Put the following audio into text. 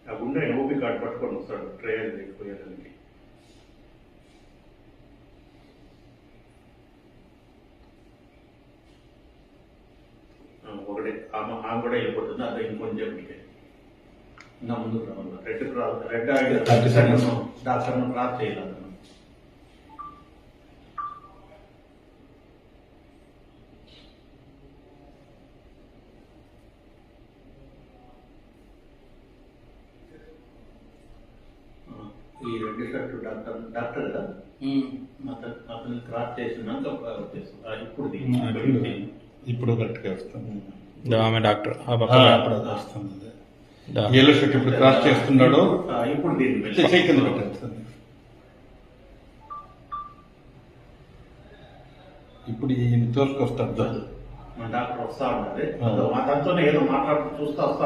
ఆ గుండె OP card పట్టుకొని వస్తాడు ట్రయల్ పోయేదానికి. ఒకటి ఆమె కూడా వెళ్ళిపోతుంది. అదే ఇంకొంచెం ఇంకా ముందుకు రావాలి. రెడ్ డాక్టర్ను క్రాస్ చేయాలి. ఈ రెడ్డి షర్ట్ డాక్టర్ కదా, అతను క్రాస్ చేసినాక ఇప్పుడు కరెక్ట్గా వస్తుంది. ఆమె డాక్టర్ అప్పుడు అది వస్తుంది. ఎల్లో షర్ట్ ఇప్పుడు క్రాస్ చేస్తున్నాడు. ఇప్పుడు దీన్ని కింద పెట్టేస్తుంది. ఇప్పుడు ఈ తోలుకు వస్తాడు. డాక్టర్ వస్తా ఉన్నది. దాంతోనే ఏదో మాట్లాడుతూ చూస్తా వస్తా